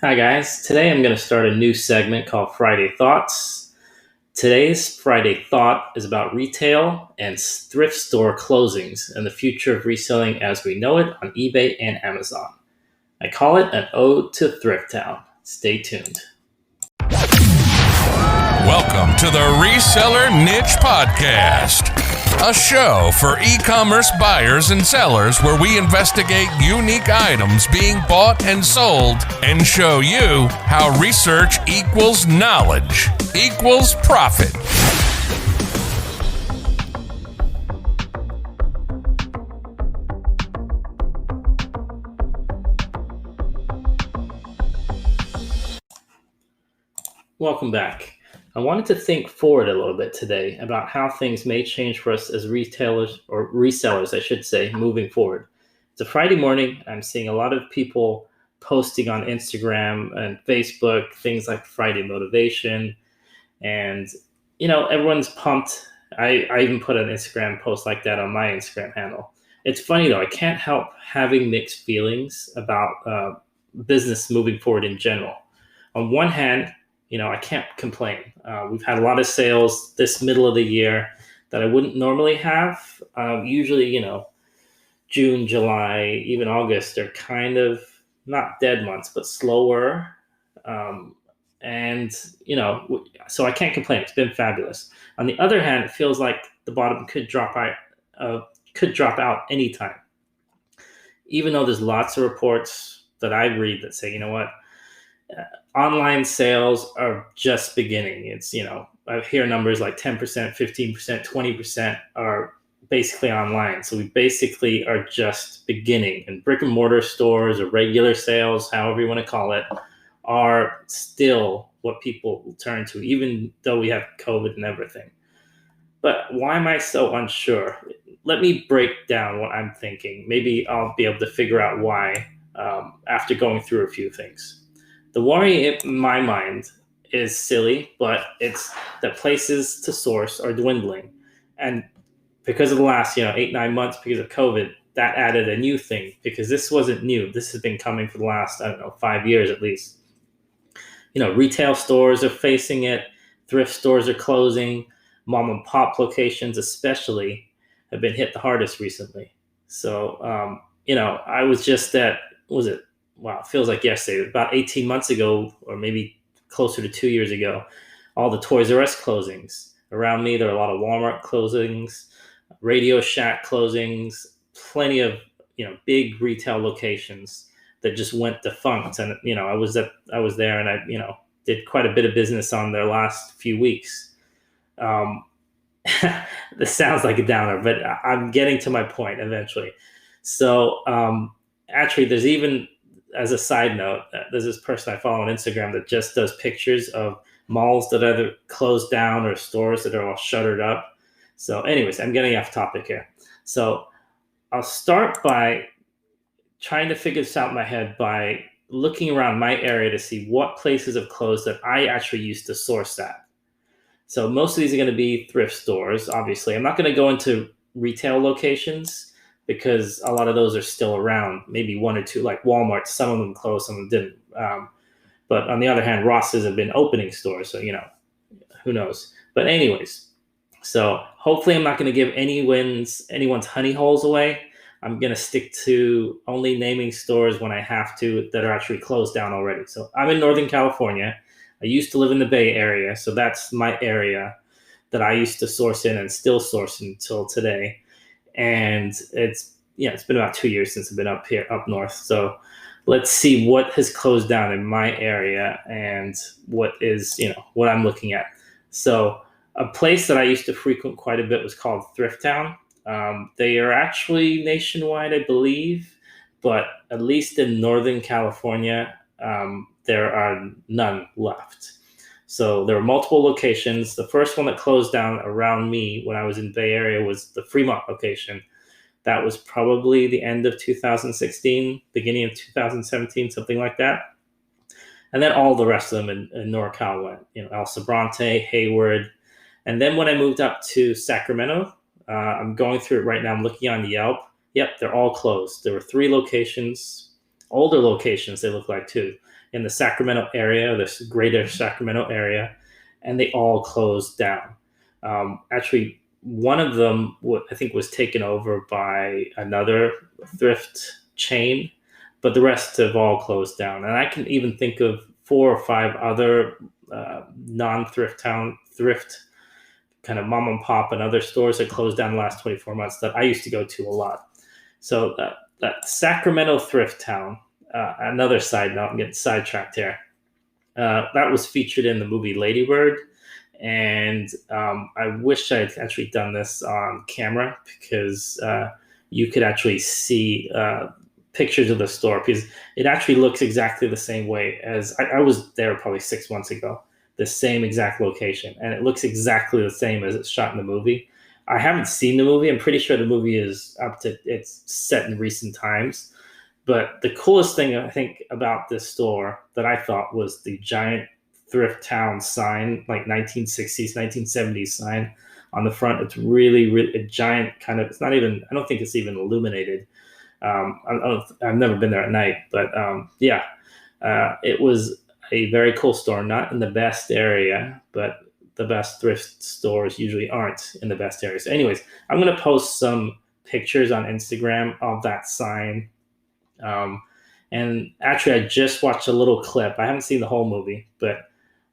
Hi, guys. Today I'm going to start a new segment called Friday Thoughts. Today's Friday Thought is about retail and thrift store closings and the future of reselling as we know it on eBay and Amazon. I call it an ode to Thrift Town. Stay tuned. Welcome to the Reseller Niche Podcast, a show for e-commerce buyers and sellers where we investigate unique items being bought and sold and show you how research equals knowledge equals profit. Welcome back. I wanted to think forward a little bit today about how things may change for us as retailers, or resellers, I should say, moving forward. It's a Friday morning. I'm seeing a lot of people posting on Instagram and Facebook, things like Friday motivation. And, everyone's pumped. I even put an Instagram post like that on my Instagram handle. It's funny, though. I can't help having mixed feelings about business moving forward in general. On one hand, I can't complain. We've had a lot of sales this middle of the year that I wouldn't normally have. Usually, June, July, even August are kind of not dead months, but slower. So I can't complain. It's been fabulous. On the other hand, it feels like the bottom could drop out anytime. Even though there's lots of reports that I read that say, online sales are just beginning. It's, I hear numbers like 10%, 15%, 20% are basically online. So we basically are just beginning. And brick and mortar stores or regular sales, however you want to call it, are still what people turn to, even though we have COVID and everything. But why am I so unsure? Let me break down what I'm thinking. Maybe I'll be able to figure out why after going through a few things. The worry in my mind is silly, but it's that places to source are dwindling. And because of the last, 8-9 months, because of COVID, that added a new thing, because this wasn't new. This has been coming for the last, 5 years at least. Retail stores are facing it. Thrift stores are closing. Mom and pop locations especially have been hit the hardest recently. So, I was just at, wow, it feels like yesterday, about 18 months ago, or maybe closer to 2 years ago, all the Toys R Us closings. Around me, there are a lot of Walmart closings, Radio Shack closings, plenty of, big retail locations that just went defunct. And, I was there and I, did quite a bit of business on their last few weeks. This sounds like a downer, but I'm getting to my point eventually. So actually, there's even, as a side note, there's this person I follow on Instagram that just does pictures of malls that either closed down or stores that are all shuttered up. So anyways, I'm getting off topic here. So I'll start by trying to figure this out in my head by looking around my area to see what places have closed that I actually used to source at. So most of these are going to be thrift stores, obviously. I'm not going to go into retail locations because a lot of those are still around, maybe one or two, like Walmart. Some of them closed, some of them didn't. But on the other hand, Ross's have been opening stores, so, who knows. But anyways, so hopefully I'm not going to give anyone's honey holes away. I'm going to stick to only naming stores when I have to that are actually closed down already. So I'm in Northern California. I used to live in the Bay Area, so that's my area that I used to source in and still source until today. And it's been about 2 years since I've been up north. So let's see what has closed down in my area and what is, what I'm looking at. So a place that I used to frequent quite a bit was called Thrift Town. They are actually nationwide, I believe, but at least in Northern California, there are none left. So there were multiple locations. The first one that closed down around me when I was in Bay Area was the Fremont location. That was probably the end of 2016, beginning of 2017, something like that. And then all the rest of them in NorCal went, El Sobrante, Hayward. And then when I moved up to Sacramento, I'm going through it right now. I'm looking on Yelp. Yep, they're all closed. There were 3 locations older locations they look like too, in the Sacramento area, this greater Sacramento area, and they all closed down. Actually, one of them I think was taken over by another thrift chain, but the rest have all closed down. And I can even think of 4 or 5 other non-thrift thrift kind of mom and pop and other stores that closed down the last 24 months that I used to go to a lot. So that Sacramento thrift town, another side note, I'm getting sidetracked here. That was featured in the movie Lady Bird. And I wish I had actually done this on camera, because you could actually see pictures of the store, because it actually looks exactly the same way as I was there probably 6 months ago, the same exact location. And it looks exactly the same as it's shot in the movie. I haven't seen the movie. I'm pretty sure the movie is it's set in recent times. But the coolest thing I think about this store that I thought was the giant thrift town sign, like 1960s, 1970s sign on the front. It's really, really a giant kind of, it's not even, I don't think it's even illuminated. I've never been there at night, but it was a very cool store, not in the best area, but the best thrift stores usually aren't in the best areas. So anyways, I'm going to post some pictures on Instagram of that sign. And actually, I just watched a little clip. I haven't seen the whole movie, but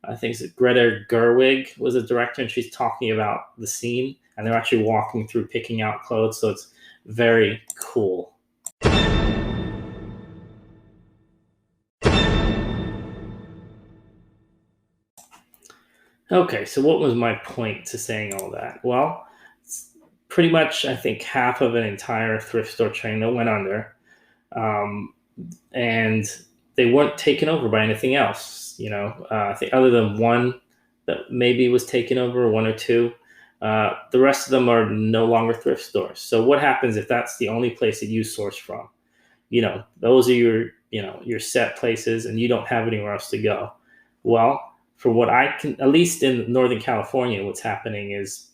I think it's Greta Gerwig was a director, and she's talking about the scene, and they're actually walking through picking out clothes. So it's very cool. Okay, so what was my point to saying all that? Well, pretty much I think half of an entire thrift store chain that went under, and they weren't taken over by anything else. I think other than one that maybe was taken over, 1 or 2. The rest of them are no longer thrift stores. So what happens if that's the only place that you source from? Those are your set places, and you don't have anywhere else to go. Well, for what I can, at least in Northern California, what's happening is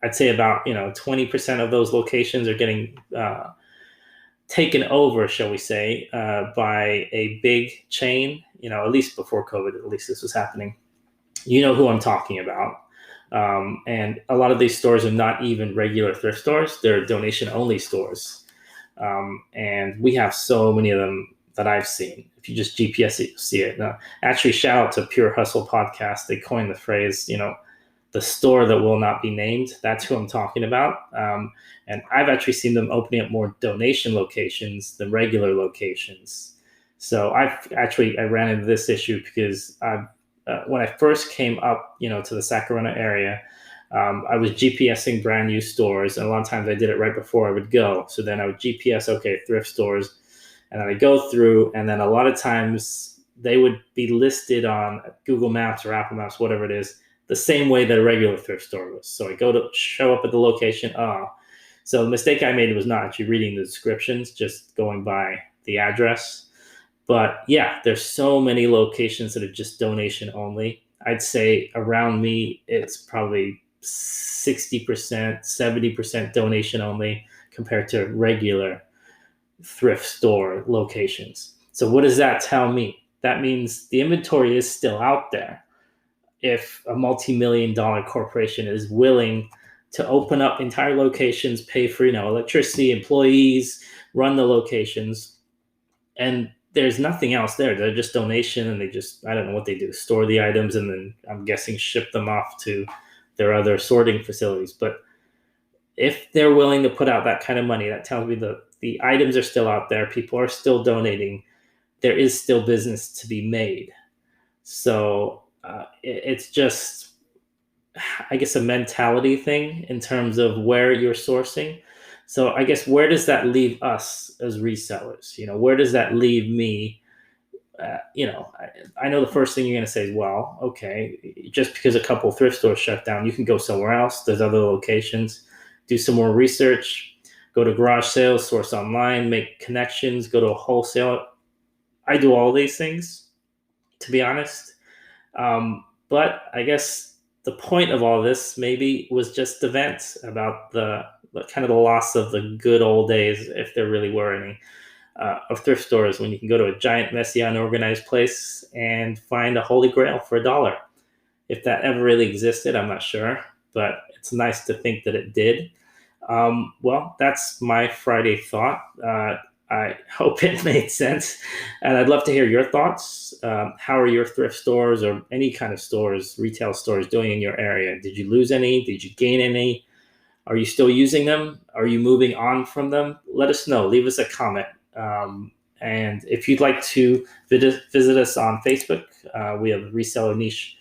I'd say about 20% of those locations are getting taken over, shall we say, by a big chain. At least before COVID, at least this was happening. You know who I'm talking about. And a lot of these stores are not even regular thrift stores. They're donation-only stores. And we have so many of them that I've seen. If you just GPS it, you'll see it. Actually, shout out to Pure Hustle Podcast. They coined the phrase, the store that will not be named. That's who I'm talking about. And I've actually seen them opening up more donation locations than regular locations. So I ran into this issue because when I first came up, to the Sacramento area, I was GPSing brand new stores, and a lot of times I did it right before I would go. So then I would GPS, thrift stores, and then I go through, and then a lot of times they would be listed on Google Maps or Apple Maps, whatever it is, the same way that a regular thrift store was. So I go to show up at the location. So the mistake I made was not actually reading the descriptions, just going by the address. But yeah, there's so many locations that are just donation only. I'd say around me, it's probably 60%, 70% donation only compared to regular thrift store locations. So what does that tell me? That means the inventory is still out there. If a multi-million-dollar corporation is willing to open up entire locations, pay for electricity, employees, run the locations, and there's nothing else there. They're just donation, and they just, I don't know what they do, store the items, and then I'm guessing ship them off to their other sorting facilities. But if they're willing to put out that kind of money, that tells me the items are still out there. People are still donating. There is still business to be made. So it's just, I guess, a mentality thing in terms of where you're sourcing. So I guess, where does that leave us as resellers? Where does that leave me? I know the first thing you're going to say is, well, okay, just because a couple of thrift stores shut down, you can go somewhere else. There's other locations. Do some more research. Go to garage sales, source online, make connections, go to a wholesaler. I do all these things, to be honest. But I guess the point of all this maybe was just the vent about the kind of the loss of the good old days, if there really were any. of thrift stores when you can go to a giant, messy, unorganized place and find a holy grail for $1. If that ever really existed, I'm not sure, but it's nice to think that it did. Well, that's my Friday thought. I hope it made sense, and I'd love to hear your thoughts. How are your thrift stores or any kind of stores, retail stores, doing in your area? Did you lose any? Did you gain any? Are you still using them? Are you moving on from them? Let us know. Leave us a comment. And if you'd like to visit us on Facebook, we have a Reseller Niche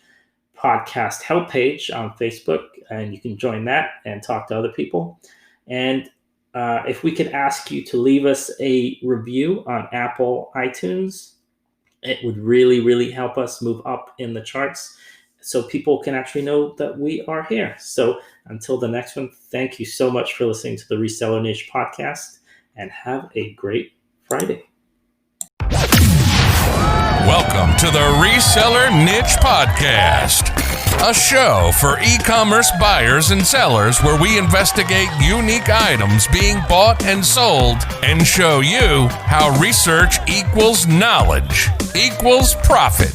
podcast help page on Facebook, and you can join that and talk to other people. And if we could ask you to leave us a review on Apple iTunes, it would really, really help us move up in the charts so people can actually know that we are here. So until the next one, thank you so much for listening to the Reseller Niche podcast, and have a great Friday. Welcome to the Reseller Niche Podcast, a show for e-commerce buyers and sellers where we investigate unique items being bought and sold and show you how research equals knowledge equals profit.